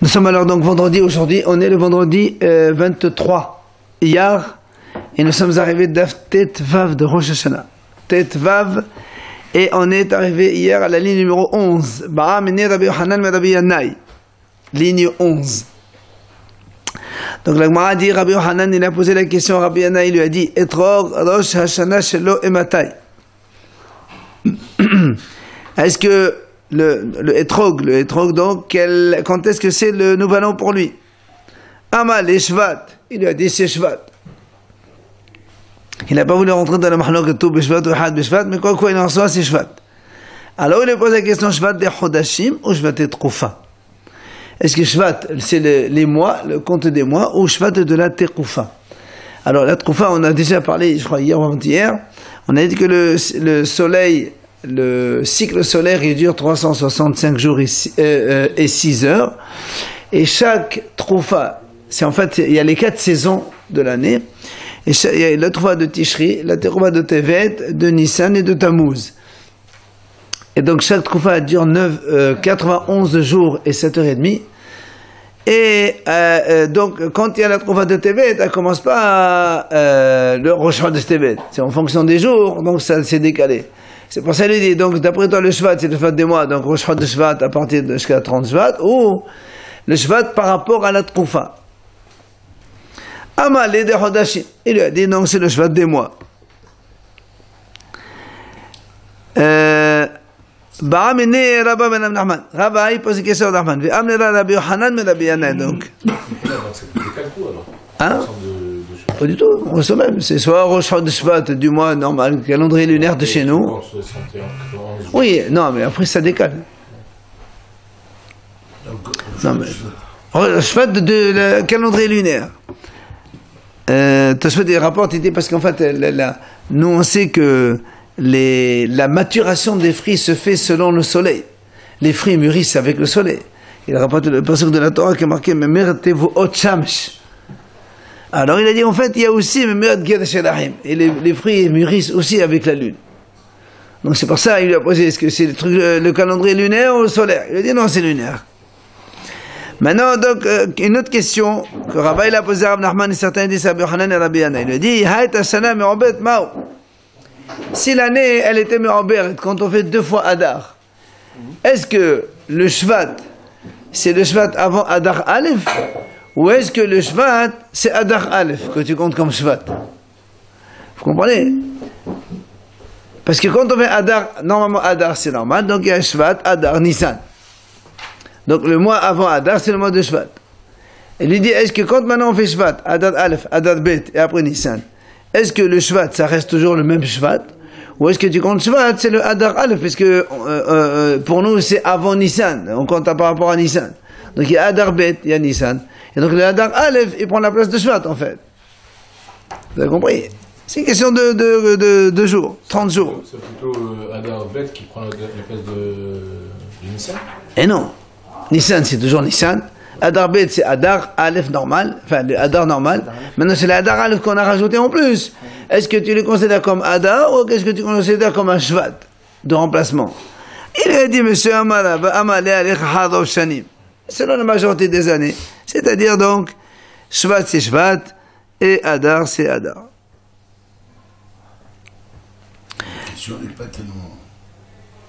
Nous sommes alors donc vendredi aujourd'hui, on est le vendredi 23 Iyar et nous sommes arrivés d'Af Tet Vav de Rosh Hashanah. Tet Vav et on est arrivé hier à la ligne numéro 11. Ba'a mene Rabbi Yochanan me Rabbi Yanai. Ligne 11. Donc la Gemara dit Rabbi Yochanan il a posé la question à Rabbi Yanai, il lui a dit Etrog Rosh Hashanah shelo ematai. Est-ce que le Etrog donc, quand est-ce que c'est le nouvel an pour lui? Amal et Shvat, il lui a dit c'est Shvat. Il n'a pas voulu rentrer dans le mahlok tout Beshvat ou Had Beshvat, mais quoi il en soit c'est Shvat. Alors il lui pose la question Shvat des Chodashim ou Shvat des Tekufa? Est-ce que Shvat c'est les mois, le compte des mois, ou Shvat de la Tekufa? Alors la Tekufa on a déjà parlé, je crois hier ou avant-hier, on a dit que le soleil, le cycle solaire il dure 365 jours et 6 heures et chaque troufa, c'est en fait il y a les 4 saisons de l'année et il y a la troufa de Tishri, la troufa de Tevet, de Nissan et de Tammuz et donc chaque troufa dure 91 jours et 7h30 et donc quand il y a la troufa de Tevet elle commence pas le Rosh Hashanah de Tevet, c'est en fonction des jours donc ça s'est décalé. C'est pour ça qu'il dit, donc d'après toi le Shvat c'est le Shvat des mois, donc Rosh Hashanah de Shvat à partir de jusqu'à 30 Shvat, ou le Shvat par rapport à la Troufa. Amal et de Hodashim, il lui a dit non c'est le Shvat des mois. Ba'amene Rabba ben Nachman, Rabba il pose une question à Nachman, Ve'amnera Rabbi Yochanan mais Rabbi Yanai donc. Hein? Pas du tout, on sait même, c'est soit Rosh Hashanah de Shvat du mois normal, le calendrier lunaire de chez nous. Oui, non, mais après ça décale. Non, mais Shvat de le calendrier lunaire. Tashvat des rapports était parce qu'en fait, nous on sait que la maturation des fruits se fait selon le soleil. Les fruits mûrissent avec le soleil. Il rapporte le passage de la Torah qui est marqué Memertevu ot shamsh. Alors il a dit en fait il y a aussi et les fruits mûrissent aussi avec la lune. Donc c'est pour ça il lui a posé est-ce que c'est le calendrier lunaire ou le solaire? Il a dit non c'est lunaire. Maintenant donc une autre question que Rabbi il a posé à Rav Nachman et certains disent à Rabbi Yochanan et Rabbi Yanai. Il lui a dit si l'année elle était me'oberet quand on fait 2 fois Adar, est-ce que le Shvat c'est le Shvat avant Adar Aleph? Ou est-ce que le Shvat, c'est Adar Aleph, que tu comptes comme Shvat? Vous comprenez? Parce que quand on fait Adar, normalement Adar c'est normal, donc il y a Shvat, Adar, Nissan. Donc le mois avant Adar, c'est le mois de Shvat. Il lui dit, est-ce que quand maintenant on fait Shvat, Adar Aleph, Adar Bet, et après Nissan, est-ce que le Shvat, ça reste toujours le même Shvat? Ou est-ce que tu comptes Shvat, c'est le Adar Aleph, parce que pour nous c'est avant Nissan, on compte par rapport à Nissan. Donc il y a Adar Bet, il y a Nissan. Et donc le Adar Aleph, il prend la place de Shvat en fait. Vous avez compris? C'est une question de jours, 30 jours. C'est plutôt Adar Bet qui prend la place de Nissan? Et non. Nissan c'est toujours Nissan. Adar Bet c'est Adar Aleph normal, enfin le Adar normal. Maintenant c'est l'Adar Aleph qu'on a rajouté en plus. Est-ce que tu le considères comme Adar ou est-ce que tu le considères comme un Shvat de remplacement? Il a dit monsieur Amala, Amalé Alech Hadov Shanim. Selon la majorité des années. C'est-à-dire donc, Shvat c'est Shvat et Adar c'est Adar. La question n'est pas tellement...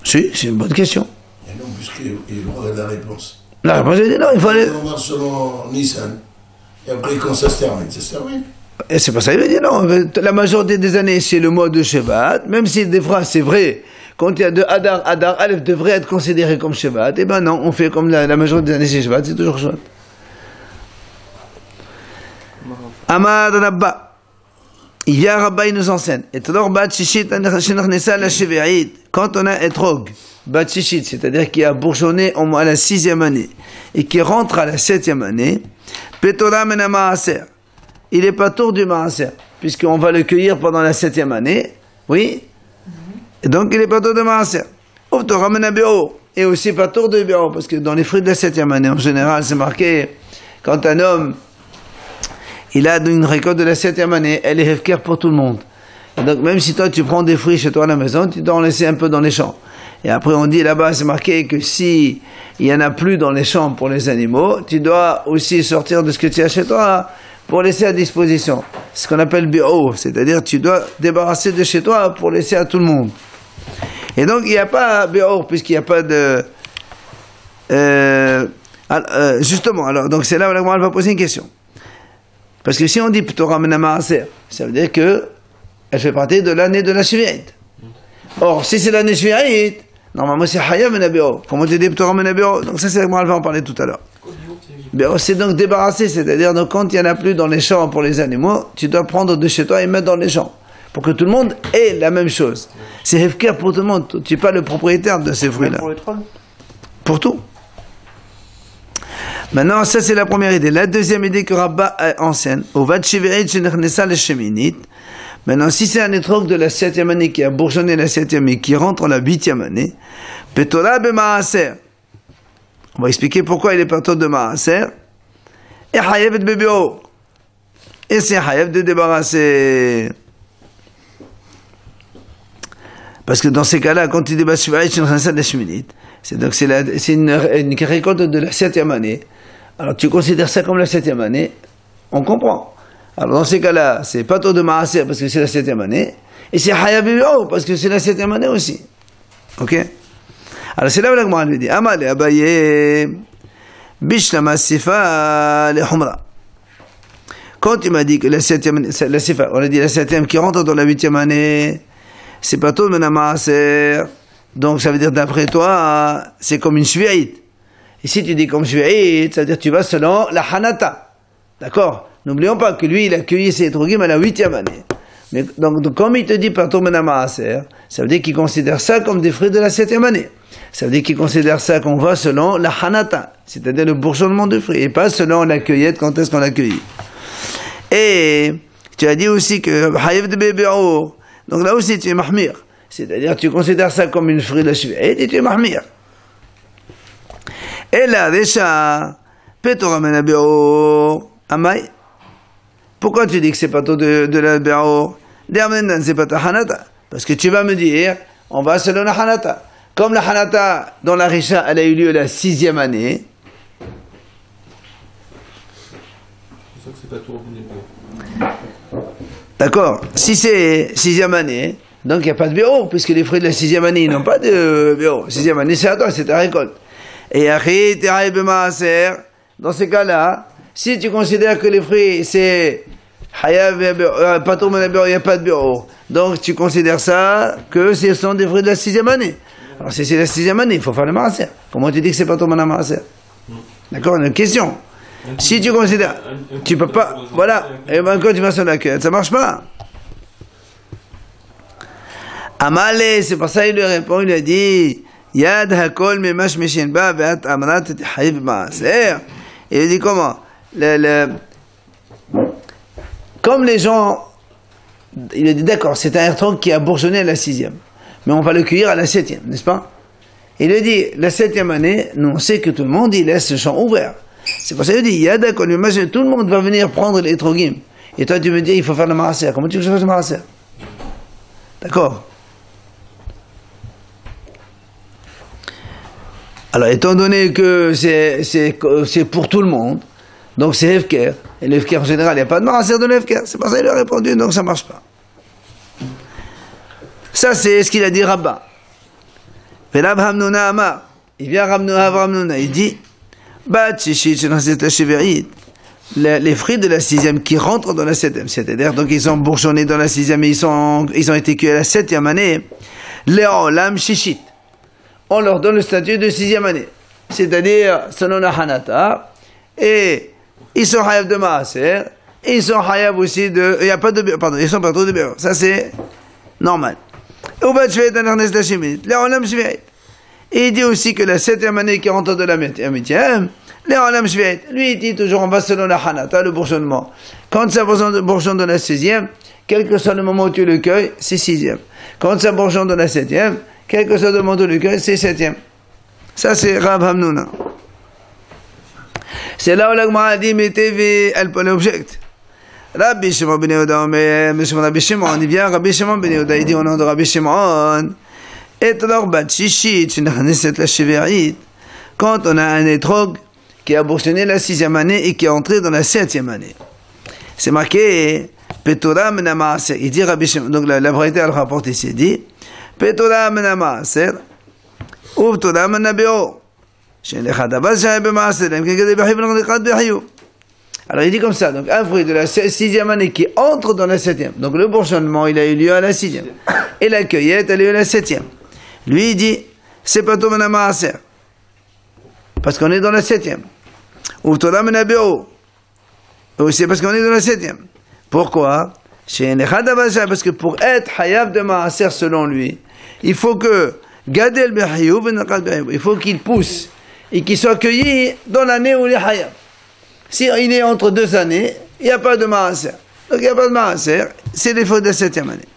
Si, c'est une bonne question. Et non, puisqu'il est le droit de la réponse. La réponse est non, il faut aller... On va selon Nissan. Et après, quand ça se termine, ça se termine. Et c'est pas ça, il veut dire non. La majorité des années, c'est le mois de Shvat, même si des fois c'est vrai. Quand il y a de Adar, Adar Aleph devrait être considéré comme Shvat. Et ben non, on fait comme la majorité des années c'est Shvat, c'est toujours Shvat. Amar Rabba. Il y a Rabba, il nous enseigne. Etrog bat shishit shenachnesa la shevi'it. Quand on a etrog, bat shishit, c'est-à-dire qui a bourgeonné à la 6e année et qui rentre à la 7e année, petora mena maaser. Il est pas tour du maaser, puisqu'on va le cueillir pendant la 7e année. Oui? Et donc il est pas tour de maaser. Petora mena bio. Et aussi pas tour de bio, parce que dans les fruits de la 7e année, en général, c'est marqué, quand un homme il a une récolte de la 7e année, elle est hefker pour tout le monde. Et donc même si toi tu prends des fruits chez toi à la maison, tu dois en laisser un peu dans les champs. Et après, on dit là-bas, c'est marqué que si il y en a plus dans les champs pour les animaux, tu dois aussi sortir de ce que tu as chez toi pour laisser à disposition. C'est ce qu'on appelle bi'o, c'est-à-dire tu dois débarrasser de chez toi pour laisser à tout le monde. Et donc, il n'y a pas bi'o, puisqu'il n'y a pas de... justement, alors, donc c'est là où la Gemara va poser une question. Parce que si on dit P'tora Mena Maaser, ça veut dire que elle fait partie de l'année de la Shvi'it. Or, si c'est l'année Shvi'it, normalement c'est Hayav Mena Bi'o. Comment tu dis P'tora Mena Bi'o? Donc ça, c'est la Gemara va en parler tout à l'heure. Bi'o, c'est donc débarrasser, c'est-à-dire donc, quand il n'y en a plus dans les champs pour les animaux, tu dois prendre de chez toi et mettre dans les champs. Pour que tout le monde ait la même chose. C'est Hefker pour tout le monde. Tu n'es pas le propriétaire de ces fruits-là. Pour les trolls? Pour tout. Maintenant, ça c'est la première idée. La deuxième idée que Rabba enseigne, au Vatchiverit Shenechnesa le Sheminit. Maintenant, si c'est un étrog de la 7e année qui a bourgeonné la 7e et qui rentre en la 8e année, Petola be Maaser. On va expliquer pourquoi il est partout de Maaser. Et Hayev de Bébéo. Et c'est Hayev de débarrasser. Parce que dans ces cas-là, quand il débat Shivaït Shenechnesa le Sheminit, c'est donc c'est une récolte de la 7e année. Alors tu considères ça comme la 7e année, on comprend. Alors dans ces cas-là, c'est pas tôt de Maaser parce que c'est la 7e année, et c'est Hayav Bi'o parce que c'est la 7e année aussi. Ok? Alors c'est là où la Gemara lui dit, Amal et Abaye, Bishlama Sifa le Humra. Quand tu m'as dit que la 7e année, la Sifa, on a dit la 7e qui rentre dans la 8e année, c'est pas tôt de Maaser. Donc ça veut dire d'après toi, c'est comme une shvi'it. Et si tu dis comme shvi'it, ça veut dire que tu vas selon la hanata. D'accord? N'oublions pas que lui, il a cueilli ses etrogim à la 8e année. Mais donc comme il te dit par ton menamaaser, ça veut dire qu'il considère ça comme des fruits de la 7e année. Ça veut dire qu'il considère ça qu'on va selon la hanata, c'est-à-dire le bourgeonnement de fruits, et pas selon la cueillette, quand est-ce qu'on l'a cueilli. Et tu as dit aussi que hayev de bébéo, donc là aussi tu es mahmir. C'est-à-dire tu considères ça comme une fruit de la shvi'it et tu es mahmir. Et là, déjà, P'tora Mena Bi'o, Amay. Pourquoi tu dis que c'est pas tôt de la Bi'o? Dermenan, c'est pas ta hanata. Parce que tu vas me dire, on va selon la hanata. Comme la hanata, dans la Risha, elle a eu lieu la 6e année. C'est ça que c'est pas tout au bout. D'accord. Si c'est 6e année, donc il n'y a pas de bi'o, puisque les fruits de la 6e année, ils n'ont pas de bi'o. 6e année, c'est à toi, c'est ta récolte. Et après, dans ces cas-là, si tu considères que les fruits, c'est pas tout le monde, il n'y a pas de bi'o, donc tu considères ça que ce sont des fruits de la 6e année. Alors si c'est la 6e année, il faut faire le maaser. Comment tu dis que c'est pas tout le monde maaser? D'accord, une question. Si tu considères, tu peux pas, voilà, et ben quand tu vas sur la queue, ça marche pas. Amalé, c'est pour ça qu'il lui répond, il lui a dit, Yad hakol memash meshenba ve'at amrat hayev maaser. Et il dit comment? Comme les gens, il a dit d'accord, c'est un étrog qui a bourgeonné à la 6e, mais on va le cueillir à la 7e, n'est-ce pas? Il a dit, la 7e année, nous on sait que tout le monde, il laisse le champ ouvert. C'est pour ça qu'il dit, Yad hakol memash, tout le monde va venir prendre les étrogim. Et toi tu me dis, il faut faire le maaser. Comment tu veux que je fasse le maaser? D'accord? Alors, étant donné que c'est pour tout le monde, donc c'est Hefker, et le Hefker en général, il n'y a pas de maaser de l'Hefker, c'est pour ça qu'il a répondu, donc ça ne marche pas. Ça, c'est ce qu'il a dit Rabba. Velab Hamnuna Amar, il vient Ramnuna, il dit, les fruits de la 6e qui rentrent dans la 7e, c'est-à-dire, donc ils sont bourgeonnés dans la 6e, et ils ont été cueillis à la 7e année, Le'olam Shishit. On leur donne le statut de 6e année. C'est-à-dire, selon la hanata, et ils sont hayav de maaser, et ils sont hayav aussi de, il n'y a pas de, pardon, ils sont pas trop de béo. Ça c'est normal. Et il dit aussi que la 7e année qui rentre de la 8e, lui il dit toujours, on va selon la hanata, le bourgeonnement. Quand ça bourgeonne dans la 6e, quel que soit le moment où tu le cueilles, c'est 6e. Quand ça bourgeonne dans la 7e, quel que soit le moment où le cueil, c'est 7e. Ça, c'est Rav Hamnuna. C'est là où la Gemara a dit, mettez, elle peut l'objecter. Rabbi Shimon ben Yehuda, Rabbi Shimon, il vient, Rabbi Shimon ben Yehuda, il dit au nom de Rabbi Shimon, Etrog bat shishit, shenachneset la sheverit, quand on a un étrog qui a boursionné la 6e année et qui est entré dans la 7e année. C'est marqué, Petora mena maaser. Il dit Rabbi Shimon, donc la braïta elle rapporte ici, il dit, Petora mena maaser, Uvtora mena be'or. Alors il dit comme ça, donc un fruit de la 6e année qui entre dans la 7e, donc le bourgeonnement il a eu lieu à la 6e, et la cueillette elle a eu à la 7e. Lui il dit, c'est pas tout mena maaser, parce qu'on est dans la 7e. Uvtora mena be'or. C'est parce qu'on est dans la 7e. Pourquoi? Parce que pour être hayav de maaser selon lui, il faut que gadel b'hayuv, il faut qu'il pousse et qu'il soit cueilli dans l'année où il est hayav. Si il est entre 2 années, il n'y a pas de maaser. Donc il n'y a pas de maaser, c'est les fruits de la 7e année.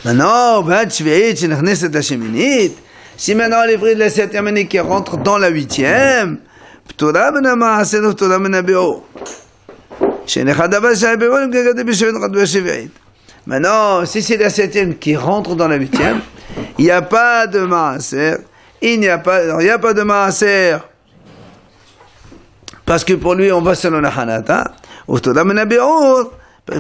Maintenant, si maintenant les fruits de la 7e année qui rentrent dans la 8e, maintenant, si c'est la 7e qui rentre dans la 8e, il n'y a pas de maaser, il n'y a pas de maaser, parce que pour lui, on va selon la hanata.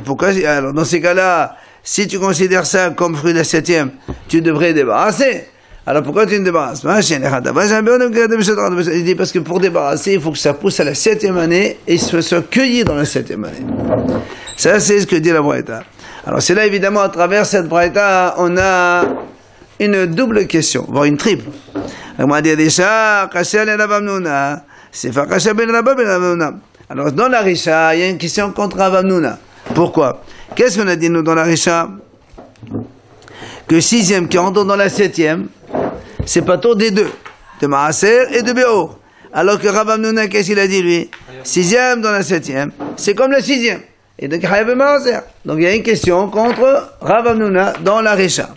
Pourquoi? Alors, dans ces cas-là, si tu considères ça comme fruit de la 7e, tu devrais débarrasser. Alors pourquoi tu ne débarrasses pas? Il dit parce que pour débarrasser, il faut que ça pousse à la 7e année et soit cueilli dans la 7e année. Ça, c'est ce que dit la braïta. Alors c'est là, évidemment, à travers cette braïta, on a une double question, voire une triple. Alors dans la Risha, il y a une question contre Rav Hamnouna. Pourquoi? Qu'est-ce qu'on a dit nous dans la Risha? Que 6e qui rentre dans la 7e, c'est pas tour des deux, de Maaser et de Be'or. Alors que Rav Hamnouna, qu'est-ce qu'il a dit lui? 6e dans la 7e, c'est comme la 6e. Et donc Chayav Maaser. Donc il y a une question contre Rav Hamnouna dans la Risha.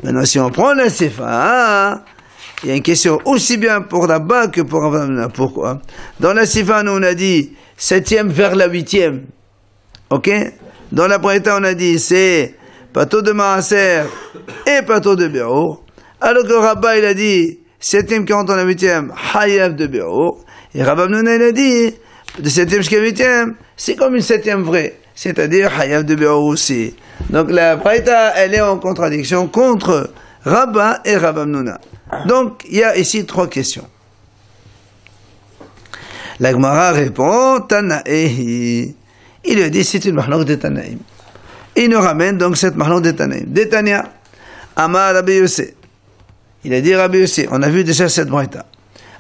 Maintenant si on prend la Sifa, il y a une question aussi bien pour là-bas que pour Rav Hamnouna. Pourquoi? Dans la Sifa, nous on a dit 7e vers la 8e. Ok? Dans la Braïta, on a dit c'est Pato de Maaser et Pato de Be'or. Alors que Rabba il a dit 7e qui rentre dans la 8e, Hayav de Be'or. Et Rav Hamnouna il a dit de 7e jusqu'à 8e, c'est comme une 7e vraie, c'est-à-dire Hayav de Be'or aussi. Donc la Braïta elle est en contradiction contre Rabba et Rav Hamnouna. Donc il y a ici 3 questions. La Gemara répond Tanaehi. Il lui a dit c'est une mahlok de Tanaïm. Il nous ramène donc cette mahlok de Tanaïm. Détania, Amar Rabbi Yossé. Il a dit Rabbi Yossé, on a vu déjà cette braïta.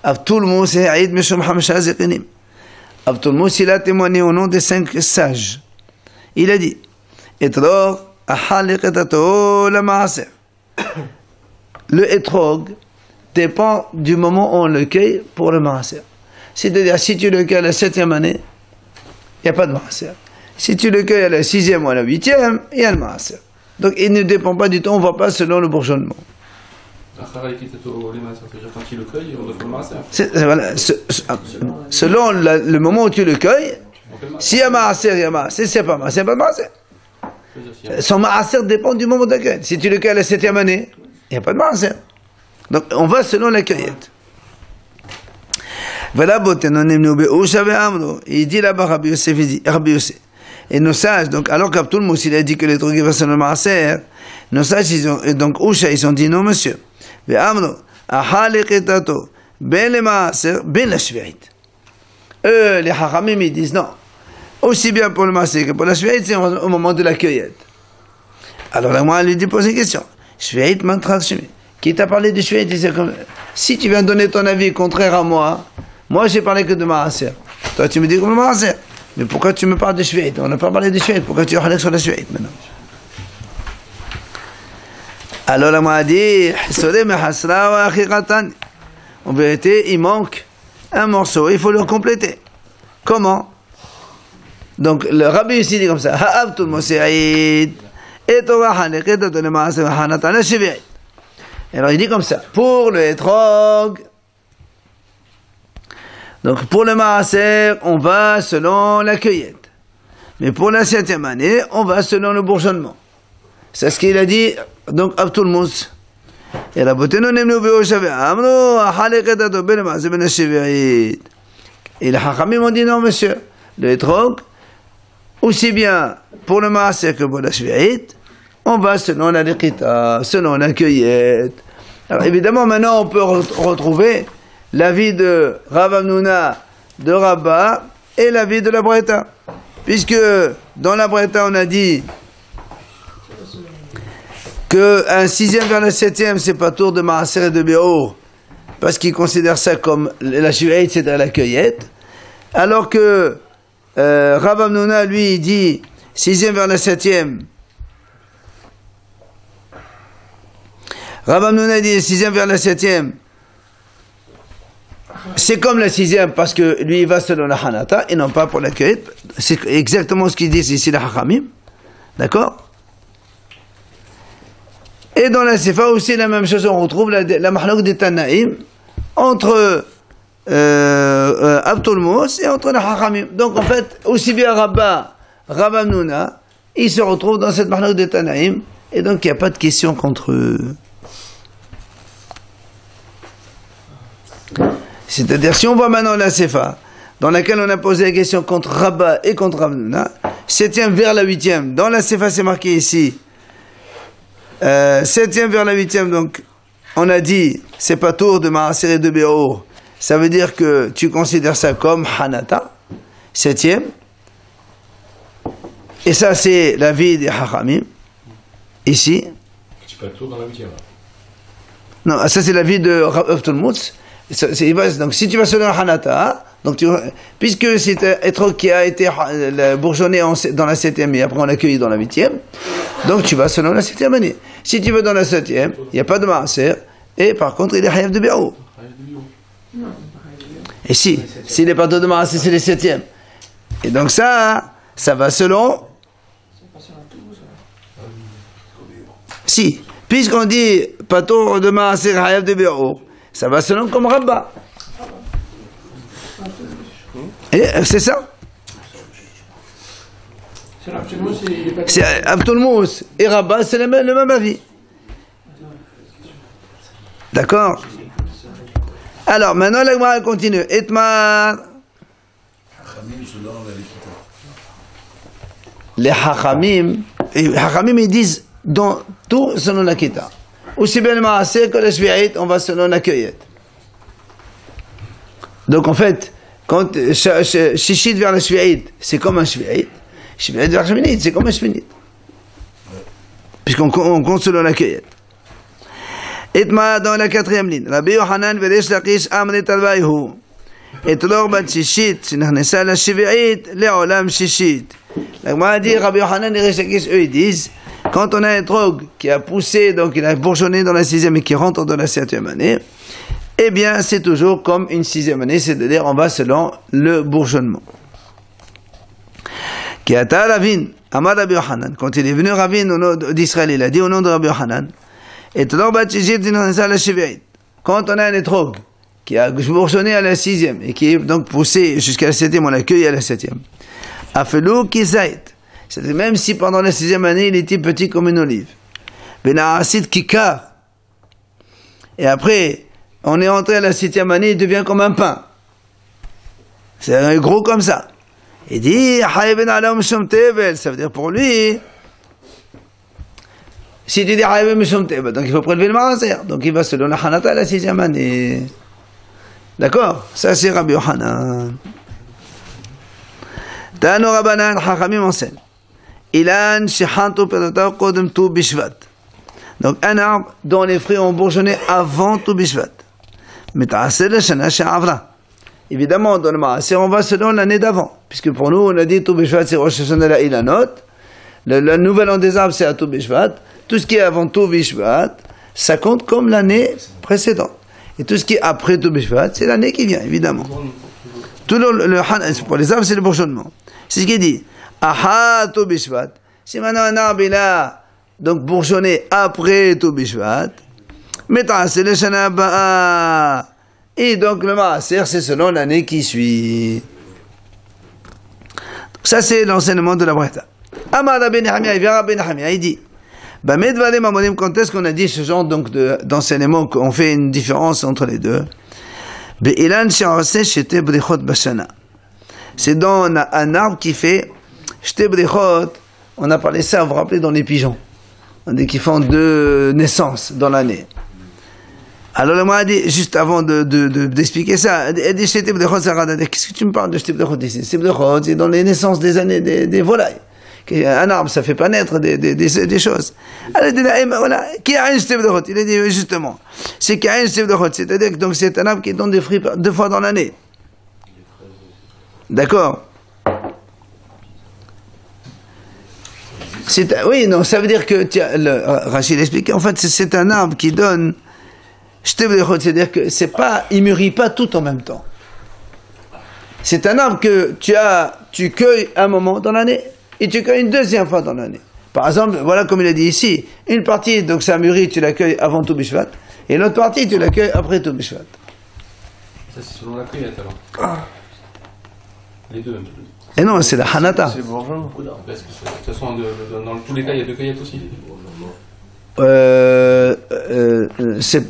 Avtul Mousse Aïd Meshom Hamsha Zekinim. Avtul Mousse il a témoigné au nom des 5 sages. Il a dit Etrog Ahaliqetato la Maaser. Le etrog dépend du moment où on le cueille pour le Maaser. C'est-à-dire si tu le cueilles à la 7e année, il n'y a pas de maaser. Si tu le cueilles à la 6e ou à la 8e, il y a le maaser. Donc il ne dépend pas du tout, on ne va pas selon le bourgeonnement. Quand il le cueille, on doit faire le maaser. Voilà, selon le moment où tu le cueilles, s'il y a maaser, il y a maaser. S'il n'y a pas maaser, il n'y a pas maaser. Son maaser dépend du moment de la cueillette. Si tu le cueilles à la 7e année, il n'y a pas de maaser. Donc on va selon la cueillette. Il dit là-bas Rabbi Yossé, et nos sages, donc alors qu'Abtul Mouss il a dit que les trucs vont sur le maaser, nos sages donc Usha ils ont dit non monsieur, eux les Hachamim ils disent non, aussi bien pour le maaser que pour la shvi'it c'est au moment de la cueillette. Alors là moi elle lui dit pose une question, shvi'it mantrat shmi, qui t'a parlé de shvi'it, si tu viens donner ton avis contraire à moi j'ai parlé que de maaser. Toi, tu me dis comme maaser. Mais pourquoi tu me parles de shvi'it? On n'a pas parlé de shvi'it. Pourquoi tu as sur la shvi'it maintenant? Alors, la m'a dit, en vérité, il manque un morceau. Il faut le compléter. Comment? Donc, le Rabbi ici dit comme ça. Ha'avtul Mose'id. Et Torah haniket de maaser hanatan la shvi'it. Alors, il dit comme ça. Pour le etrog, donc pour le maaser, on va selon la cueillette. Mais pour la 7e année, on va selon le bourgeonnement. C'est ce qu'il a dit donc Abtul Mous. Et la beauté non nemnu bio shavi. Amno halaqata to ben ma ben shavi'it. Et les Hachamim ont dit non monsieur, le etrog, aussi bien pour le maaser que pour la shavi'it, on va selon la liqita, selon la cueillette. Alors évidemment maintenant on peut retrouver l'avis de Rav Hamnouna, de Rabba et l'avis de la Breta. Puisque dans la Breta on a dit qu'un sixième vers le septième c'est pas tour de maaser et de béour, parce qu'ils considèrent ça comme la shavi'it, c'est-à-dire la cueillette. Alors que Rav Hamnouna lui il dit sixième vers le septième. Rav Hamnouna dit sixième vers la septième. C'est comme la sixième parce que lui il va selon la Hanata et non pas pour la cueillette. C'est exactement ce qu'ils disent ici la Hachamim. D'accord? Et dans la Sefa aussi la même chose, on retrouve la Mahlok des Tanaïm entre Abtul Mous et entre la Hachamim. Donc en fait, aussi bien Rabba, Rav Hamnouna, ils se retrouvent dans cette Mahlok des Tanaïm et donc il n'y a pas de question contre eux. C'est-à-dire, si on voit maintenant la Sefa, dans laquelle on a posé la question contre Rabba et contre Rav Hamnouna, septième vers la huitième, dans la Sefa c'est marqué ici, septième vers la huitième, donc on a dit, c'est pas tour de maaser et de béour, ça veut dire que tu considères ça comme Hanata, septième, et ça c'est l'avis des Hachamim, ici. C'est pas tour dans la huitième. Non, ça c'est l'avis de Abtul Mous. Donc si tu vas selon Hanata, donc puisque c'est un étrog qui a été bourgeonné dans la septième et après on l'a accueilli dans la huitième, donc tu vas selon la septième année. Si tu veux dans la septième, il n'y a pas de maaser et par contre il est hayav de béou. Et s'il n'est pas de maaser, c'est les septièmes. Et donc ça va selon. Si, puisqu'on dit pas tour de maaser hayav de béou, ça va selon comme Rabba. Et c'est ça. C'est Abtul Mous et Rabba, c'est le même avis. D'accord? Alors, maintenant, la Gemara continue. Etmar. Les Hachamim, ils disent dans tout selon la Kita. Aussi bien le maaser que la shavi'it, on va selon la cueillette. Donc en fait, quand shishit vers la shavi'it, c'est comme un shavi'it. Shavi'it vers la shminit, c'est comme un shminit. Puisqu'on compte selon la cueillette. Etma dans la quatrième ligne. Rabbi Yohanan veresh lakish amrit alvayhu. Et lor bat shishit, shinachnesa la shavi'it, le'olam shishit. La Gemara dit, Rabbi Yohanan et Resh Lakish, eux ils disent, quand on a un trog qui a poussé, donc il a bourgeonné dans la sixième et qui rentre dans la septième année, eh bien c'est toujours comme une sixième année, c'est-à-dire on va selon le bourgeonnement. Qui a Ravin, Amar Rabbi Yohanan, quand il est venu Ravin au nom d'Israël, il a dit au nom de Rabbi Yohanan, et quand on a un étrog qui a bourgeonné à la sixième et qui est donc poussé jusqu'à la septième, on l'accueille à la septième. Afelou kizait. C'est-à-dire même si pendant la sixième année il était petit comme une olive. Benarasid kikar. Et après, on est entré à la septième année, il devient comme un pain. C'est gros comme ça. Il dit, ça veut dire pour lui, si tu dis donc il faut prélever le maaser. Donc il va selon la Hanata à la sixième année. D'accord? Ça c'est Rabbi Yohanan. Tano Rabbanan, Chachamim enseigne. Ilan shechantu perotav kodem tu bishvat. Donc un arbre dont les fruits ont bourgeonné avant tu bishvat. Metaaser le shana she'avra. Évidemment, dans le maaser, on va selon l'année d'avant. Puisque pour nous, on a dit tu bishvat c'est Rosh Hashanah la Ilanot. Le nouvel an des arbres c'est à tu bishvat. Tout ce qui est avant tu bishvat, ça compte comme l'année précédente. Et tout ce qui est après tu bishvat, c'est l'année qui vient, évidemment. Tout pour les arbres, c'est le bourgeonnement. C'est ce qu'il dit. Aha tu bishvat. Si maintenant un arbre il a donc bourgeonné après tu bishvat, metaaser le shana ba'a. Et donc le maaser, c'est selon l'année qui suit. Ça c'est l'enseignement de la Breta. Amar Rabbi Nehemia, il vient Rabbi Nehemia, il dit Quand est-ce qu'on a dit ce genre donc d'enseignement, qu'on fait une différence entre les deux? C'est dans un arbre qui fait shte brichot. On a parlé ça, vous vous rappelez, dans les pigeons. On dit qu'ils font 2 naissances dans l'année. Alors le a dit, juste avant d'expliquer ça, elle dit shte brichot sarada. Qu'est-ce que tu me parles de shte brichot ici? Shte brichot, c'est dans les naissances des années des volailles. Un arbre, ça fait pas naître des choses. Elle a dit, voilà, qui a un shte brichot? Il a dit justement, c'est qu'il y a un shte brichot, c'est-à-dire que donc c'est un arbre qui donne des fruits 2 fois dans l'année. D'accord? Oui, non, ça veut dire que, Rachid explique, en fait, c'est un arbre qui donne, c'est-à-dire que il mûrit pas tout en même temps. C'est un arbre que tu cueilles un moment dans l'année, et tu cueilles une deuxième fois dans l'année. Par exemple, voilà comme il a dit ici, une partie, donc ça mûrit, tu l'accueilles avant Tou Bishvat, et l'autre partie, tu l'accueilles après Tou Bishvat. Ça, c'est selon la cueillette, alors. Les deux. Et non, c'est la Hanata. C'est bourgeon. Parce que de toute façon, dans tous les cas, il y a 2 cueillettes aussi.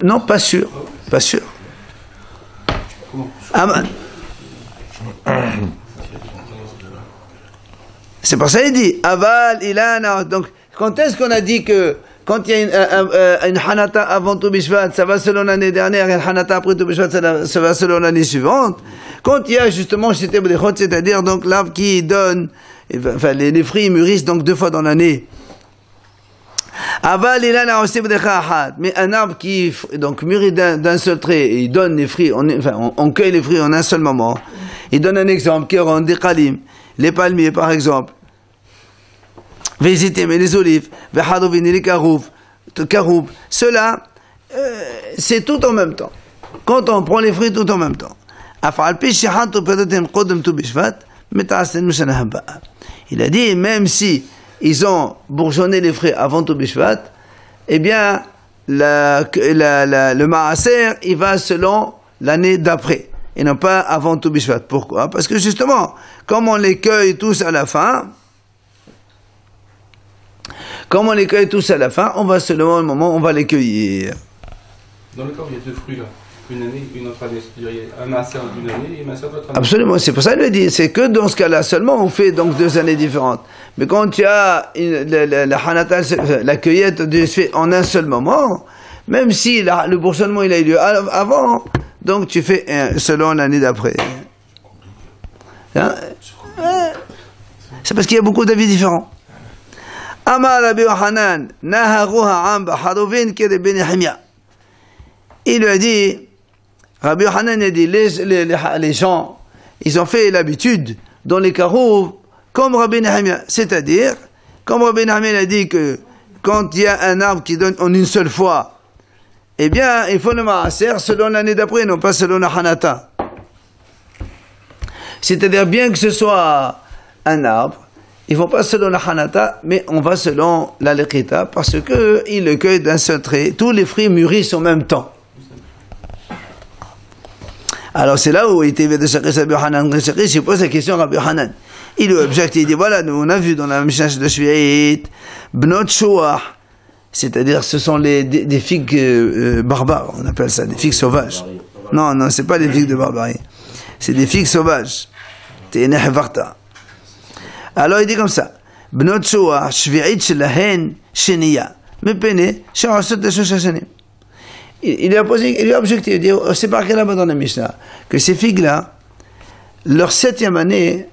Non, pas sûr. Pas sûr. Comment? C'est pour ça qu'il dit Aval, Ilana. Donc, quand est-ce qu'on a dit que quand il y a une Hanata avant Tou Bishvat, ça va selon l'année dernière, et une Hanata après Tou Bishvat, ça va selon l'année suivante? Quand il y a justement Shete Brichot, c'est-à-dire donc l'arbre qui donne, enfin les fruits mûrissent donc 2 fois dans l'année. Aval Ilana Oseh Bdecha Achat. Mais un arbre qui donc mûrit d'un seul trait, et il donne les fruits, on cueille les fruits en un seul moment. Il donne un exemple, Kéron, des Kalim, les palmiers par exemple. Vézitim et les olives, Vehadovin et les karoub, cela, c'est tout en même temps. Quand on prend les fruits tout en même temps. Il a dit, même si ils ont bourgeonné les fruits avant Tou Bishvat, eh bien, le maaser, il va selon l'année d'après, et non pas avant Tou Bishvat. Pourquoi? Parce que justement, comme on les cueille tous à la fin, on va selon le moment où on va les cueillir. Dans le cas où il y a 2 fruits là, une année, une autre année, c'est-à-dire un maaser d'une année et un maaser de l'autre année. Absolument, c'est pour ça qu'il dit, c'est que dans ce cas-là seulement on fait donc 2 années différentes. Mais quand tu as la hanata, la cueillette se fait en un seul moment, même si le bourgeonnement il a eu lieu avant, donc tu fais selon l'année d'après. Hein? C'est parce qu'il y a beaucoup d'avis différents. Amar Rabbi Yochanan, Naharuha Amba Haruvin Kede Ben Yehemia. Il lui a dit, Rabbi Yochanan a dit, les gens, ils ont fait l'habitude dans les carouves comme Rabbi Nehemia. C'est-à-dire, comme Rabbi Nehemia a dit que quand il y a un arbre qui donne en une seule fois, eh bien, il faut le maaser selon l'année d'après, non pas selon la Hanata. C'est-à-dire, bien que ce soit un arbre, ils ne vont pas selon la Hanata, mais on va selon la Lekita, parce qu'ils le cueillent d'un seul trait. Tous les fruits mûrissent en même temps. Alors c'est là où il était Rabbi Yochanan, je pose la question à Rabbi Yochanan. Il lui objecte, il dit voilà, nous on a vu dans la Mishnah de Shvi'it, Bnot Shuah, c'est-à-dire ce sont des figues barbares, on appelle ça, des figues sauvages. Non, c'est pas des figues de barbarie, c'est des figues sauvages. Alors il dit comme ça, Bnot Shuah, Shvi'it Shelahen, Sheniya, Mepene, Sha'asot de Shoshanim. Il lui a objecté, il dit, c'est marqué là-bas dans la Mishnah, que ces figues-là, leur 7e année,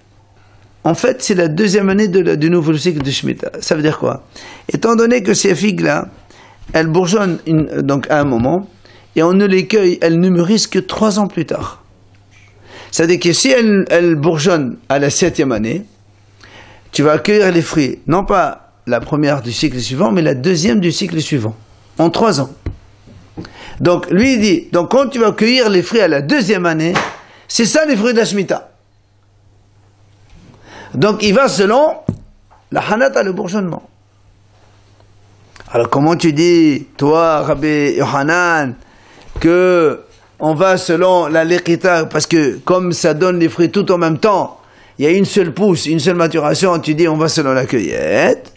en fait, c'est la 2e année du nouveau cycle de Shemitah. Ça veut dire quoi? Étant donné que ces figues-là, elles bourgeonnent donc à un moment, et on ne les cueille, elles ne mûrissent que 3 ans plus tard. C'est-à-dire que si elles bourgeonnent à la 7e année, tu vas cueillir les fruits, non pas la première du cycle suivant, mais la 2e du cycle suivant, en 3 ans. Donc, lui, il dit, donc quand tu vas cueillir les fruits à la 2e année, c'est ça les fruits de la Shemitah. Donc, il va selon la Hanata, le bourgeonnement. Alors, comment tu dis, toi, Rabbi Yochanan, que on va selon la Lekita, parce que comme ça donne les fruits tout en même temps, il y a une seule pousse, une seule maturation, tu dis, on va selon la cueillette.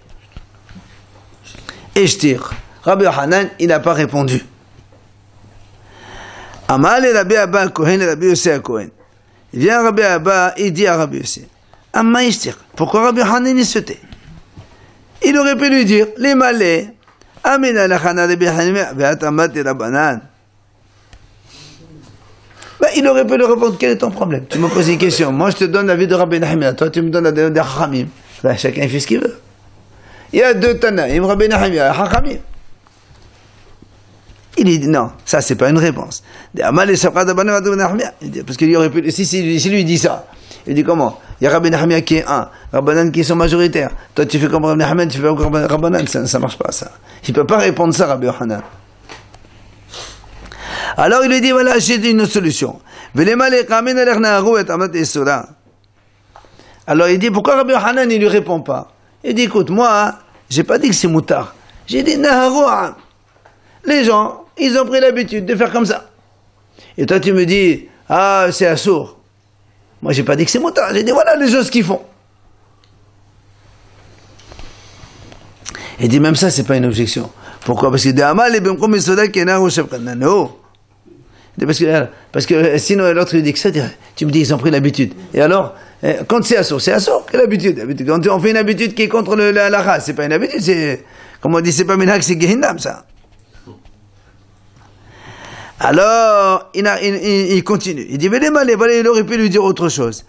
Eshtir. Rabbi Yochanan, il n'a pas répondu. Amal et Rabbi Abba Kohen et Rabbi Yossi Kohen. Il vient Rabbi Abba, il dit à Rabbi Yossi, Amma Eshtir. Pourquoi Rabbi Yochanan il se tait? Il aurait pu lui dire, les malais, Amina lachana Rabbi Yochanan, ve'atamat et Rabbanan. Il aurait pu lui répondre, quel est ton problème? Tu me poses une question, moi je te donne l'avis de Rabbi Nahimia, toi tu me donnes l'avis de Chachamim. Chacun fait ce qu'il veut. Il y a deux Tanaïm, Rabbi Nahimia et Chachamim. Il dit non, ça c'est pas une réponse. Parce qu'il aurait pu, si lui dit ça, il dit comment? Il y a Rabbi Nahimia qui est un, Rabbanan qui sont majoritaires. Toi tu fais comme Rabbi Nahimia, tu fais comme Rabbanan, ça marche pas ça. Il peut pas répondre ça, Rabbi Yochanan. Alors il lui dit voilà, j'ai une solution. Alors il dit pourquoi Rabbi Yochanan il lui répond pas? Il dit écoute, moi, j'ai pas dit que c'est moutard. J'ai dit naharou'a. Les gens, ils ont pris l'habitude de faire comme ça. Et toi, tu me dis, ah, c'est assourd. Moi, j'ai pas dit que c'est moutard. J'ai dit, voilà les gens ce qu'ils font. Il dit, même ça, c'est pas une objection. Pourquoi? Parce que de Amal et Bemkom et Soda qui est là, parce que sinon, l'autre lui dit que ça, tu me dis, ils ont pris l'habitude. Et alors, quand c'est assourd, quelle habitude? Quand on fait une habitude qui est contre la race, c'est pas une habitude, c'est, comme on dit, c'est pas minhag, c'est Gehinnam, ça. Alors, il continue. Il dit, il aurait pu lui dire autre chose.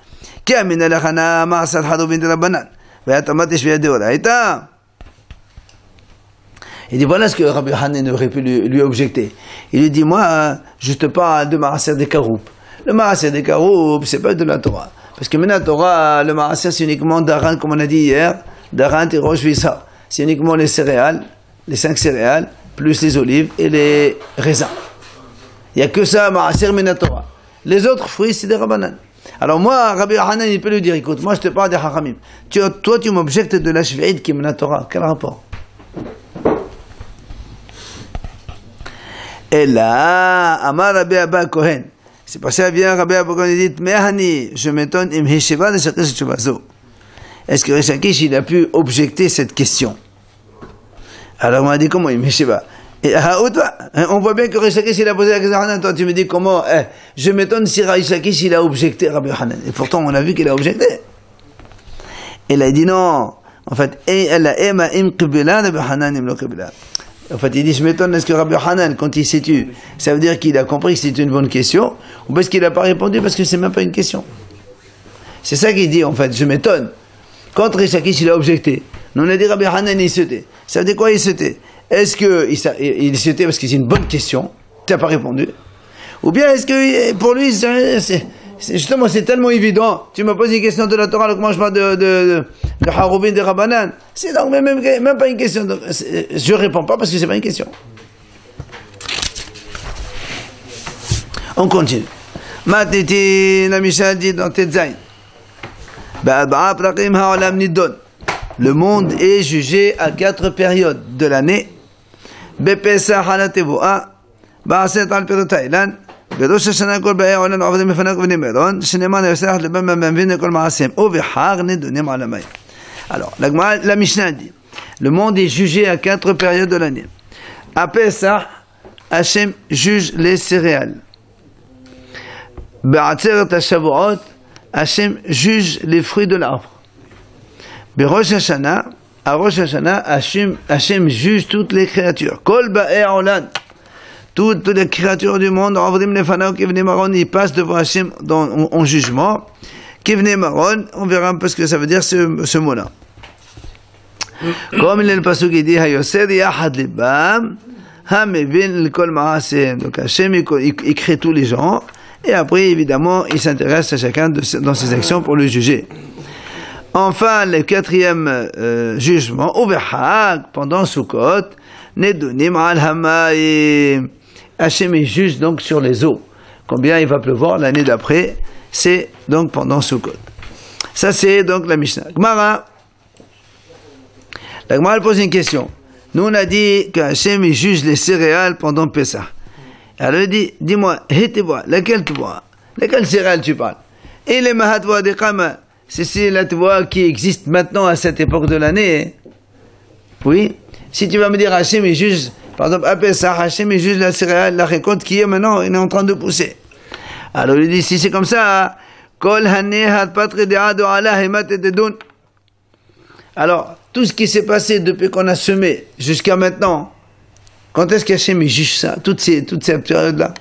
Il dit, voilà ce que Rabbi Yochanan aurait pu lui objecter. Il lui dit, moi, je te parle de Maaser des Karoub. Le Maaser des Karoub, c'est pas de la Torah. Parce que maintenant, la Torah, le Maaser, c'est uniquement Daran, comme on a dit hier, Daran et Rosh Visa. C'est uniquement les céréales, les 5 céréales, plus les olives et les raisins. Il n'y a que ça, Maaser Minatora. Les autres fruits, c'est des Rabbanan. Alors moi, Rabbi Yochanan, il peut lui dire, écoute, moi je te parle des Chachamim. Toi, tu m'objectes de la Shvi'id qui est Minatora. Quel rapport? Et là, Amar Rabbi Abba Kohen. C'est pour ça vient Rabbi Abba Kohen et dit, Mehani, je m'étonne, im Hishiva de Shakish Chubazo. Est-ce que Shakish, il a pu objecter cette question? Alors on m'a dit, comment im Hishiva? Et on voit bien que Reish Lakish il a posé la question à Hanan. Toi tu me dis comment? Je m'étonne si Reish Lakish il a objecté Rabbi Yochanan. Et pourtant on a vu qu'il a objecté. Et il a dit non. En fait, en fait il dit je m'étonne, est-ce que Rabbi Yochanan quand il s'est tu, ça veut dire qu'il a compris que c'est une bonne question, ou parce qu'il n'a pas répondu parce que c'est même pas une question. C'est ça qu'il dit en fait, je m'étonne. Quand Reish Lakish il a objecté, nous on a dit Rabbi Yochanan il se tait. Ça veut dire quoi il se tait? Est-ce qu'il se tait parce que c'est une bonne question, tu n'as pas répondu? Ou bien est-ce que pour lui, justement c'est tellement évident, tu me poses une question de la Torah, alors comment je parle de Haroubin, de Rabbanan? C'est donc même pas une question, donc, je ne réponds pas parce que c'est pas une question. On continue. Matiti, la Mishnah dit dans Tetzaïn, le monde est jugé à 4 périodes de l'année. Bepesach ala tevoa, ba'aset al perot Thaïlande, berosh hashana kol ba'ei olam avdim mefanak v'nei meron, sheneman yosach lebam b'mvin kol ma'asem, o v'char nedonim ala mayim. Alors, la Mishnah dit, le monde est jugé à 4 périodes de l'année. À Pesach, Hachem juge les céréales. Ba'atzeret HaShavuot, Hachem juge les fruits de l'arbre. Berosh Hashanah, à Rosh Hashanah, Hachem juge toutes les créatures. Kol ba'ei olam, toutes les créatures du monde, ils passent devant Hachem en jugement. Kivnei Maron, on verra un peu ce que ça veut dire ce mot-là. Comme le pasuk dit, Hayosed yachad libam, hamevin l'kol ma'aseh. Donc Hachem il crée tous les gens, et après évidemment il s'intéresse à chacun dans ses actions pour le juger. Enfin, le 4e jugement, Ovechag, pendant Sukkot, Nedonim al Hamayim. Hachem est juge donc sur les eaux. Combien il va pleuvoir l'année d'après, c'est donc pendant Sukkot. Ça c'est donc la Mishnah. Gemara, la Gemara pose une question. Nous on a dit que Hachem il juge les céréales pendant Pessah. Alors il dit, dis-moi, laquelle tu vois? Laquelle céréale tu parles? Et les Mahatva de Kama, c'est la tevoa qui existe maintenant à cette époque de l'année. Oui. Si tu vas me dire Hachem il juge, par exemple à Pessah, Hachem il juge la céréale, la récolte qui est maintenant, il est en train de pousser. Alors il dit si c'est comme ça, Kol Hanehat Patre De'ado Allah Hemat Ededun. Alors tout ce qui s'est passé depuis qu'on a semé jusqu'à maintenant, quand est-ce qu'Hachem il juge ça, toute cette période-là?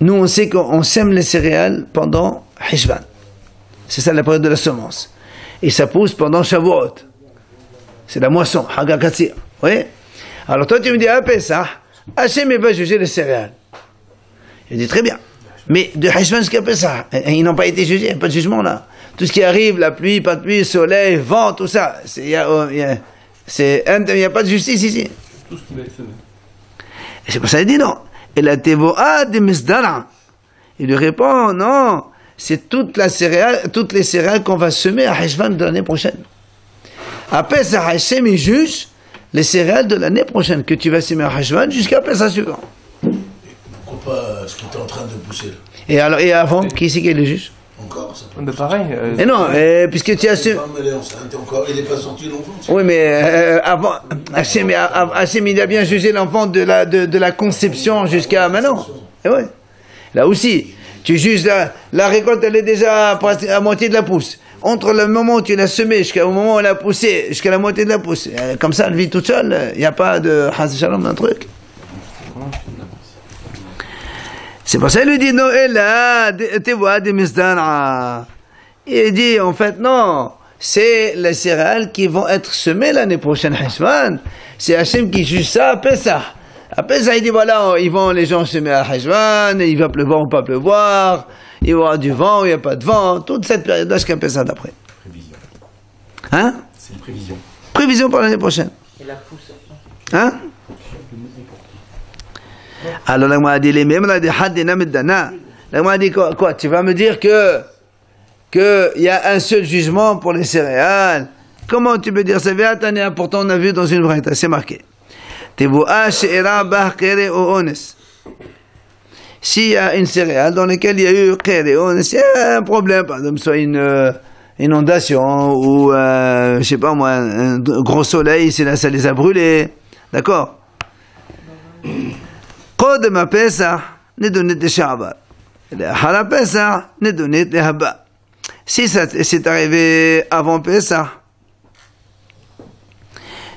Nous on sait qu'on sème les céréales pendant Hishvan. C'est ça la période de la semence. Et ça pousse pendant Shavuot. C'est la moisson, Hagakatsir. Oui. Alors toi tu me dis, ah Pessah, Hachem il va juger les céréales. Je dis très bien. Mais de Hishvan jusqu'à Pessah, ils n'ont pas été jugés, il n'y a pas de jugement là. Tout ce qui arrive, la pluie, pas de pluie, soleil, vent, tout ça, il n'y a pas de justice ici. Tout ce qui va être semé. Et c'est pour ça qu'il dit non. Et la tevoa de misdara. Il lui répond, non, c'est toutes les céréales qu'on va semer à Hishvan de l'année prochaine. Après ça, Hachem il juge les céréales de l'année prochaine que tu vas semer à Hishvan jusqu'à Pessah suivant. Pourquoi pas ce qui est en train de pousser là? Et alors, et avant, qui c'est qui est le juge? Encore ça peut De pareil. Et non, puisque tu as semé. Elle est enceinte encore, il n'est pas sorti l'enfant. Oui, mais avant, Hachem il a bien jugé l'enfant de la conception jusqu'à maintenant. Et ouais. Là aussi, tu juges la récolte, elle est déjà à moitié de la pousse. Entre le moment où tu l'as semé jusqu'au moment où elle a poussé, jusqu'à la moitié de la pousse, comme ça, elle vit toute seule, il n'y a pas de Haz Shalom d'un truc. C'est pour ça qu'il lui dit, non, et là, tu vois, des misdana. Il dit, en fait, non, c'est les céréales qui vont être semées l'année prochaine, Hishvan. C'est Hachem qui juge ça à Pessah. À Pessah, il dit, voilà, ils vont les gens semer à Hishvan, il va pleuvoir ou pas pleuvoir, il va y avoir du vent ou il n'y a pas de vent, toute cette période-là jusqu'à Pessah d'après. Prévision. Hein? C'est une prévision. Prévision pour l'année prochaine. Et la pousse. Hein? Alors là, m'a dit les mêmes là des haddina middana. Là, m'a dit quoi? Tu vas me dire que il y a un seul jugement pour les céréales? Comment tu peux dire ça? Pourtant on a vu dans une braïta, c'est marqué. S'il y a une céréale dans laquelle il y a eu il y a un problème, par exemple, soit une inondation ou je sais pas moi, un gros soleil, c'est là ça les a brûlés, d'accord? קודם הפסח נדונית לשעבר, לאחר הפסח נדונית להבא. Si c'est arrivé avant Pessah,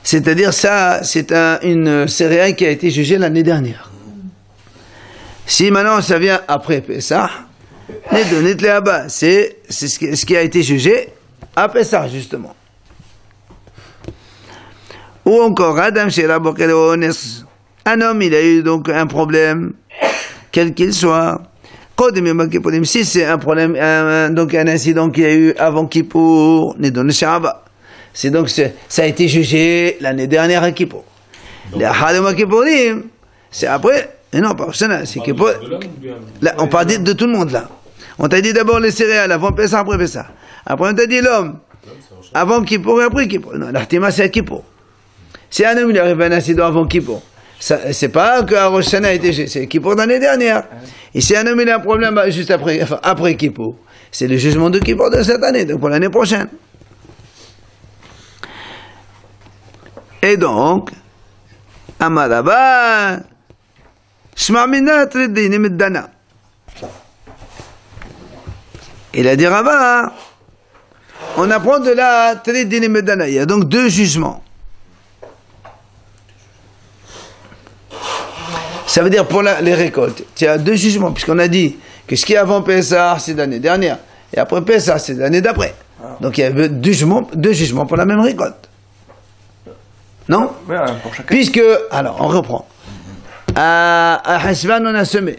c'est-à-dire ça, c'est une céréale qui a été jugée l'année dernière. Si maintenant ça vient après Pessah, nidonit le'haba, c'est ce qui a été jugé à Pessah justement. Ou encore Adam shera bokel ones. Un homme, il a eu donc un problème, quel qu'il soit. Si c'est un problème, donc un incident qu'il y a eu avant Kippour, c'est donc ça a été jugé l'année dernière à Kippour. C'est après, et non, pas c'est Kippour. Là, on parle de tout le monde là. On t'a dit d'abord les céréales, avant Pessah, après Pessah. Après on t'a dit l'homme, avant Kippour et après Kippour. Non, l'Artima c'est à Kippour. Si un homme il arrive à un incident avant Kippour, c'est pas que Rosh Hashanah a été jugé, c'est Kippour l'année dernière. Et si un homme il a un problème juste après, enfin, après Kippour, c'est le jugement de Kippour de cette année, donc pour l'année prochaine. Et donc, Amaraba, Shma'mina Triddini Middana. Il a dit Rava, on apprend de là Triddini Middana. Il y a donc deux jugements. Ça veut dire pour les récoltes, il y a deux jugements, puisqu'on a dit que ce qui est avant Pessah, c'est l'année dernière, et après Pessah, c'est l'année d'après. Donc il y a deux jugements pour la même récolte. Non? Pour chacun. Puisque, alors on reprend. À Hishvan, on a semé.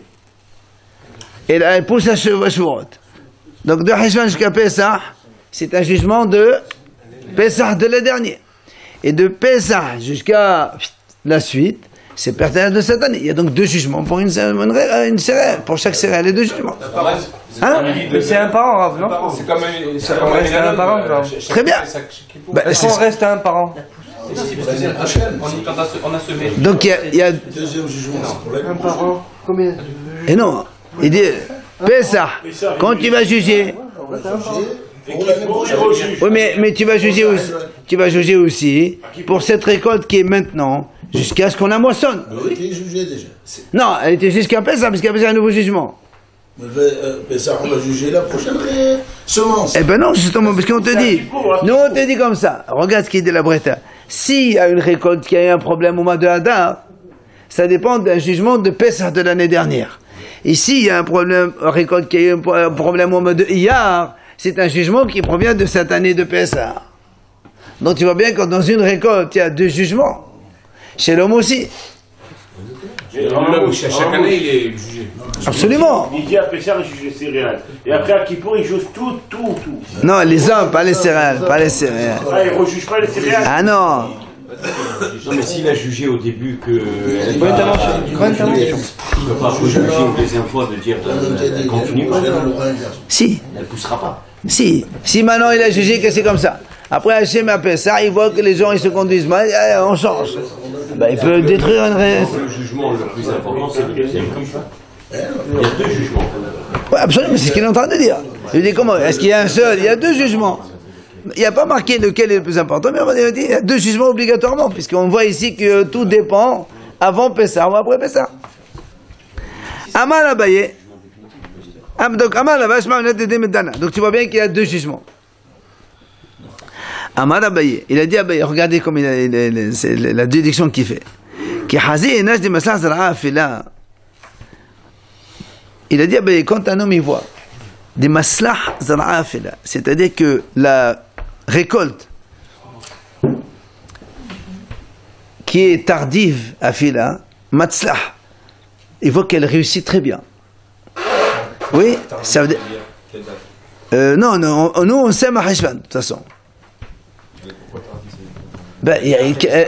Et là, elle pousse à Shavuot. Donc de Hishvan jusqu'à Pessah, c'est un jugement de Pessah de l'année dernière. Et de Pessah jusqu'à la suite, c'est pertinent de cette année. Il y a donc deux jugements pour une céréale. Pour chaque céréale, il y a deux jugements. Hein? C'est un parent, non? C'est comme On reste à un parent, Très bien. Est-ce qu'on reste à un parent? On a semé. Donc il y a Deuxième jugement, c'est pour la Un parent. Combien? et non, il dit Pessah, quand tu vas juger, pour l'année prochaine. oui mais tu vas juger où? tu vas juger aussi pour cette récolte qui est maintenant, jusqu'à ce qu'on la moissonne. Elle a été jugée déjà. Non, elle était jusqu'à Pessah, parce qu'il y avait un nouveau jugement. Mais ça, on va juger la prochaine semence. Eh ben non, justement, parce qu'on te dit, nous on te dit comme ça, regarde ce qu'il dit la Breta. S'il y a une récolte qui a eu un problème au mois de Hadar, ça dépend d'un jugement de Pessah de l'année dernière. Ici, il y a un problème, une récolte qui a eu un problème au mois de Iyar, c'est un jugement qui provient de cette année de Pessah. Donc tu vois bien que dans une récolte, il y a deux jugements. Chez l'homme aussi. Chaque année, il est jugé. Absolument. Il dit à Pessah, il juge les céréales. Et après, à Kippour, il juge tout. Non, les hommes, pas les céréales, pas les céréales. Ah, il ne rejuge pas les céréales. Ah non. Non, mais s'il a jugé au début que. Bonne intervention. Il ne peut pas juger une deuxième fois de dire continue. Si. Elle ne poussera pas. Si maintenant il a jugé que c'est comme ça. Après Hachem appelle ça, il voit que les gens ils se conduisent mal, on change. Ben, il peut détruire une raison. Le jugement le plus important, c'est le deuxième. Il y a deux jugements. Oui, absolument, c'est ce qu'il est en train de dire. Il dit comment? Est-ce qu'il y a un seul? Il y a deux jugements. Il n'y a pas marqué lequel est le plus important, mais on va dire il y a deux jugements obligatoirement, puisqu'on voit ici que tout dépend avant Pessah ou après Pessah. Amal Abaye. Donc Amal Abaye, donc tu vois bien qu'il y a deux jugements. Amar Abaye, il a dit Abaye, regardez comme c'est la déduction qu'il fait. Il a dit Abaye, quand un homme y voit des maslah zara'a fila, c'est-à-dire que la récolte qui est tardive à fila, matzlah, il voit qu'elle réussit très bien. Oui, ça veut dire. Non, nous on sait Maheshvan, de toute façon. Ben,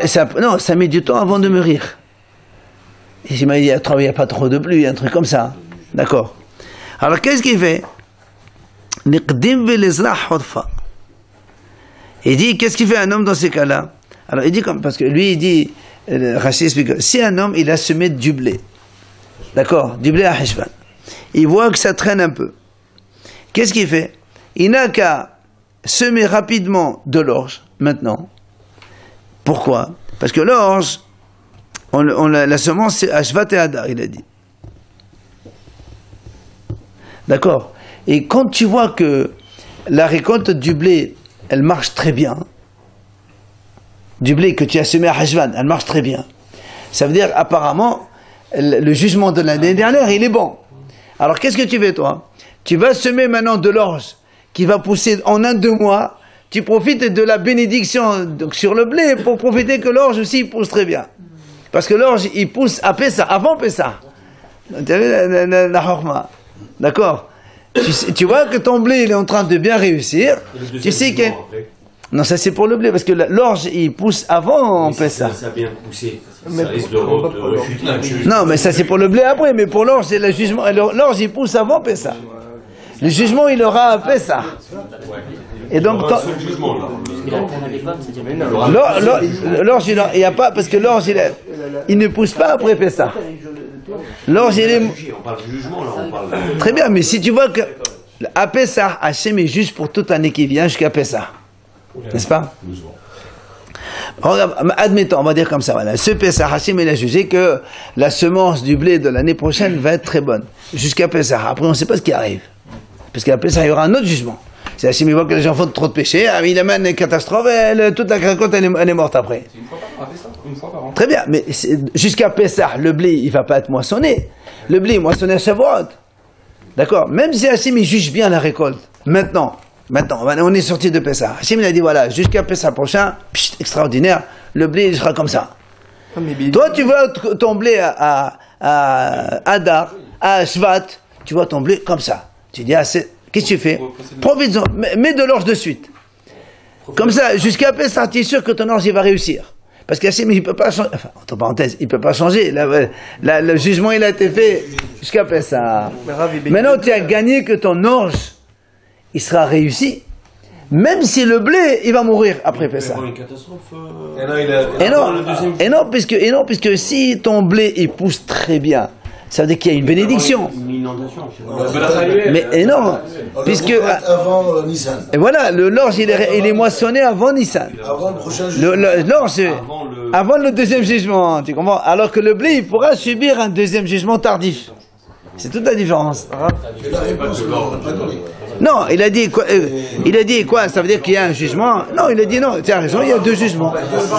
ça met du temps avant de mûrir. Il n'y a pas trop de pluie, un truc comme ça. D'accord. Alors qu'est-ce qu'il fait? Il dit, qu'est-ce qu'il fait un homme dans ces cas-là? Alors il dit, parce que lui il dit, Rachid explique, si un homme il a semé du blé, d'accord, du blé à Heshvan, il voit que ça traîne un peu. Qu'est-ce qu'il fait? Il n'a qu'à semer rapidement de l'orge, maintenant. Pourquoi? Parce que l'orge, la semence c'est Ashvat et Hadar, il a dit. D'accord? Et quand tu vois que la récolte du blé, elle marche très bien, du blé que tu as semé à Heshvan, elle marche très bien, ça veut dire apparemment, le jugement de l'année dernière, il est bon. Alors qu'est-ce que tu fais toi? Tu vas semer maintenant de l'orge qui va pousser en 1-2 mois, tu profites de la bénédiction donc, sur le blé pour profiter que l'orge aussi pousse très bien. Parce que l'orge, il pousse à Pessah, avant Pessah. Tu as vu la chorma? D'accord? Tu vois que ton blé il est en train de bien réussir. Tu sais que... Non, ça c'est pour le blé, parce que l'orge il pousse avant Pessah. Ça a bien poussé. Ça risque de rechuter. Non, mais ça c'est pour le blé après, mais pour l'orge c'est le jugement. L'orge il pousse avant Pessah. Le jugement il aura à Pessah. Et donc, l'orge il n'y a pas, parce que l'orge il ne pousse pas après Pessah. L'orge il est... On parle de jugement là, on parle. Très bien, mais si tu vois que à Pessah, Hachem est juste pour toute année qui vient jusqu'à Pessah. N'est-ce pas? Admettons, on va dire comme ça, voilà. Ce Pessah, Hachem il a jugé que la semence du blé de l'année prochaine va être très bonne. Jusqu'à Pessah. Après, on ne sait pas ce qui arrive. Parce qu'à Pessah, il y aura un autre jugement. Si Hachem il voit que les gens font trop de péchés, il amène une catastrophe et toute la récolte elle est morte après. C'est une fois par an. Très bien, mais jusqu'à Pessah, le blé il ne va pas être moissonné. Le blé est moissonné à Shavuot. D'accord? Même si Hachem il juge bien la récolte, maintenant, on est sorti de Pessah. Hachem il a dit voilà, jusqu'à Pessah prochain, extraordinaire, le blé il sera comme ça. Toi tu vois ton blé à Hadar, à Shvat, tu vois ton blé comme ça. Tu dis, qu'est-ce que tu fais? Profite-en, mets de l'orge de suite. Comme ça, jusqu'à Pessah, tu es sûr que ton orge il va réussir. Parce qu'Hachem il ne peut pas changer, enfin, entre parenthèses, il ne peut pas changer. Le jugement il a été fait jusqu'à Pessah. Maintenant tu as gagné que ton orge il sera réussi, même si le blé, il va mourir après Pessah. Une catastrophe. Et non, puisque si ton blé, il pousse très bien, Ça veut dire qu'il y a une bénédiction. Une inondation. Mais non, puisque avant Nissan. et voilà, l'orge il est moissonné avant Nissan. Avant le prochain L'orge avant le deuxième jugement, tu comprends? Alors que le blé il pourra subir un deuxième jugement tardif. C'est toute la différence. La réponse, on l'a pas donnée. Non, il a dit quoi? Il a dit quoi? Ça veut dire qu'il y a un jugement? Non, il a dit non. Tu as raison, il y a deux jugements.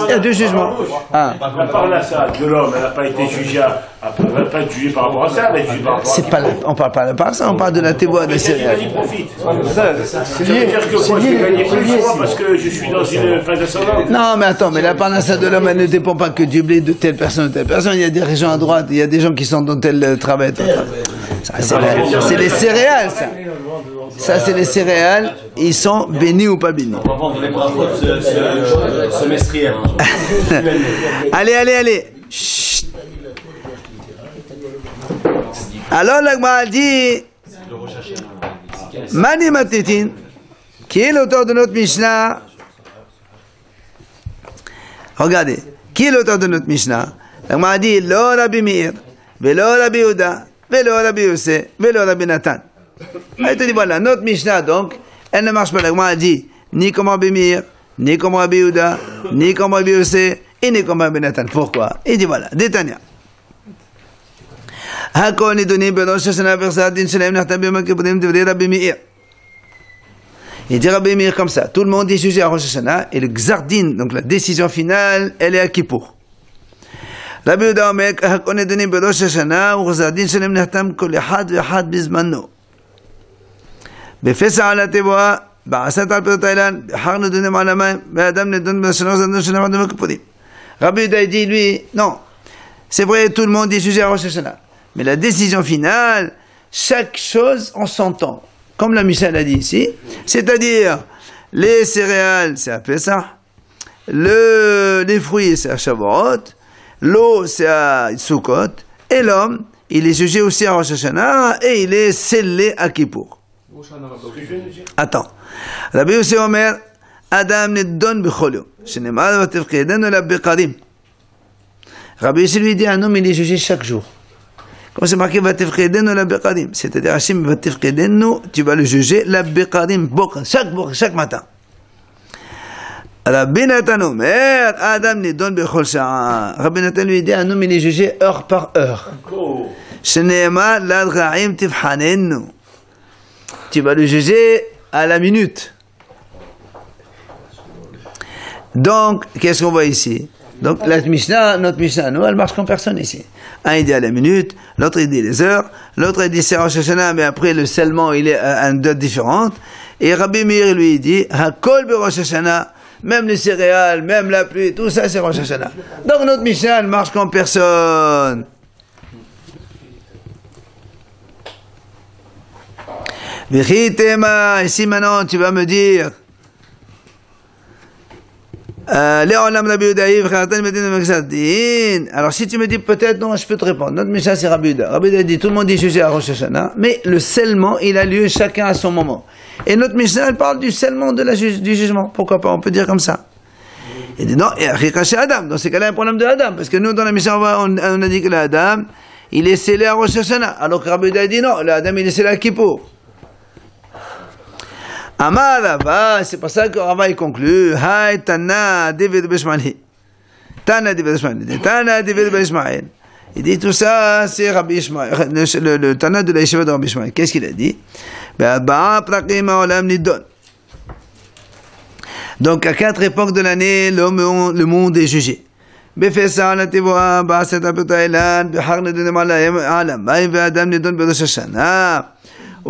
Il y a deux jugements. Ah. La parnassa de l'homme, elle n'a pas été jugée elle n'a pas été jugée par rapport à ça, elle a été jugée par rapport à C'est pas on parle pas de ça, on parle de la téboa des céréales. il profite. Ça veut dire que moi, je vais gagner plus moi parce que je suis dans une phase ascendante. Non, mais attends, mais la parnassa de l'homme, elle ne dépend pas que du blé de telle personne ou telle personne. Il y a des régions à droite, il y a des gens qui sont dans tel travail. C'est les céréales, ça. Ça, c'est les céréales, ils sont bénis ou pas bénis. On va vendre les bravos semestriels. Allez. Chut. Alors, l'Agma dit Mani Matitin, qui est l'auteur de notre Mishnah. Regardez, qui est l'auteur de notre Mishnah? L'Agma dit Lo Rabbi Meir, Velo Rabbi Yehuda, Velo Rabbi Yosef, Velo Rabbi Nathan. Elle te dit voilà, notre Mishnah donc, elle ne marche pas. L'Agma a dit ni comme Rabbi Meir, ni comme Rabbi Yehuda, ni comme Rabbi Yosef, et ni comme Rabbi Nathan. Pourquoi? Il dit voilà, Détania. Hakon est donné Berosh Hashanah Versadin Shalem Nachtam Yom Kippurim Devri Rabbi Meir. Il dit Rabbi Meir comme ça. Tout le monde est jugé à Rosh Hashanah et le Gzardin, donc la décision finale, elle est à Kippour. Rabbi Yehuda Omer Hakon est donné Berosh Hashanah Versadin Shalem Nachtam Kol Echad Ve'Echad Bizmano. בפסח על התבואה, בעשת על פירות האילן, בחר נדונים על המים, והאדם נדון בשלוש זדון של עמד וכפודים. Rabbi Yehuda dit, lui, non, c'est vrai, tout le monde est jugé à Rosh Hashanah. Mais la décision finale, chaque chose en son temps. Comme la Mishnah l'a dit ici, c'est-à-dire, les céréales, c'est à Pesach, les fruits, c'est à Shavuot, l'eau, c'est à Sukkot, et l'homme, il est jugé aussi à Rosh Hashanah, et il est scellé à Kippour. Attends. Rabbi Yosef Omer, Adam Neddon Bechol Yom, Shenemar Vatefkedenu la Bekarim. Rabbi Yosef lui dit, un homme il est jugé chaque jour. Comme c'est marqué Vatefkedenu la Bekarim, c'est-à-dire Hachem Vatefkedenu, tu vas le juger la Bekarim, chaque matin. Rabbi Nathan Omer, Adam Neddon Bechol Sha'a. Rabbi Nathan lui dit, un homme il est jugé heure par heure. Shenemar la Ra'im Tifhanenu. Tu vas le juger à la minute. Donc, qu'est-ce qu'on voit ici? Donc, notre Mishnah, nous, elle marche comme personne ici. Un, il dit à la minute, l'autre, il dit les heures, l'autre, il dit c'est Rosh Hashanah, mais après, le scellement, il est à une date différente. Et Rabbi Meir, lui, il dit, Hakol be Rosh Hashanah, même les céréales, même la pluie, tout ça, c'est Rosh Hashanah. Donc, notre Mishnah, elle marche comme personne. Ici maintenant tu vas me dire alors si tu me dis peut-être non, je peux te répondre. Notre Mishnah c'est Rabbi Yehuda. Rabbi Yehuda dit tout le monde est jugé à Rosh Hashanah, mais le scellement il a lieu chacun à son moment. Et notre Mishnah elle parle du scellement du jugement. Pourquoi pas, on peut dire comme ça. Il dit non, et Adam. Dans ces cas-là, il y a un problème de Adam, parce que nous dans la Mishnah on a dit que l'Adam il est scellé à Rosh Hashanah, alors que Rabbi Yehuda dit non, l'Adam il est scellé à Kippour. Amar Rava, c'est pour ça que Rava il conclut, Hay Tana David Beshmani. Tana David Beshmani. Tana David Beshmani. Il dit tout ça, c'est Rabbi Ishmael, le Tana de la Yeshiva de Rabbi Ishmael. Qu'est-ce qu'il a dit? Donc à 4 époques de l'année, le monde est jugé. בפסח לתבואה, בעשת הפרות האילן, בחג נדונים על המים, והאדם נידון בראש השנה.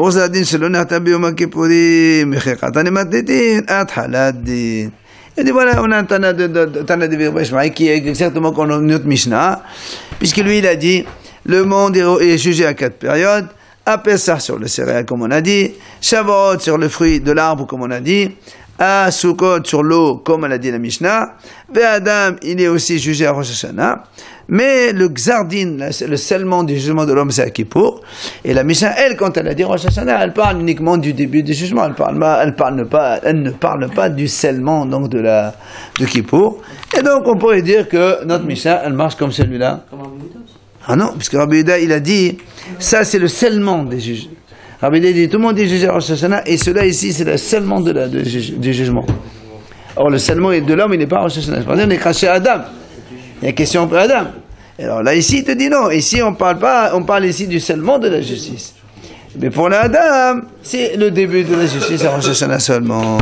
וזה הדין שלא נחתם ביום הכיפורים, מחיקת הנמתתין, התחלת דין. Il dit voilà, on a un Tana de Birba qui est exactement comme notre Mishnah, puisque lui il a dit le monde est jugé à 4 périodes, à Pessah sur le céréal comme on a dit, Shavuot sur le fruit de l'arbre comme on a dit, à Sukkot sur l'eau comme on a dit la Mishnah, et Adam il est aussi jugé à Rosh Hashanah, mais le Gzardin, le scellement du jugement de l'homme c'est à Kippour, et la Mishnah elle quand elle a dit Rosh Hashanah elle parle uniquement du début du jugement, elle ne parle pas du scellement donc de Kippour, et donc on pourrait dire que notre Mishnah elle marche comme celui-là. Ah non, puisque Rabbi Yehuda, il a dit, ça c'est le scellement des juges. Rabbi Yehuda dit, tout le monde est jugé à Rosh Hashanah, et cela ici, c'est le scellement du jugement. Or, le scellement de l'homme, il n'est pas à Rosh Hashanah. C'est pour dire, on est craché à Adam. Il y a une question pour Adam. Alors là, ici, il te dit non. Ici, on parle ici du scellement de la justice. Mais pour l'Adam, c'est le début de la justice à Rosh Hashanah seulement.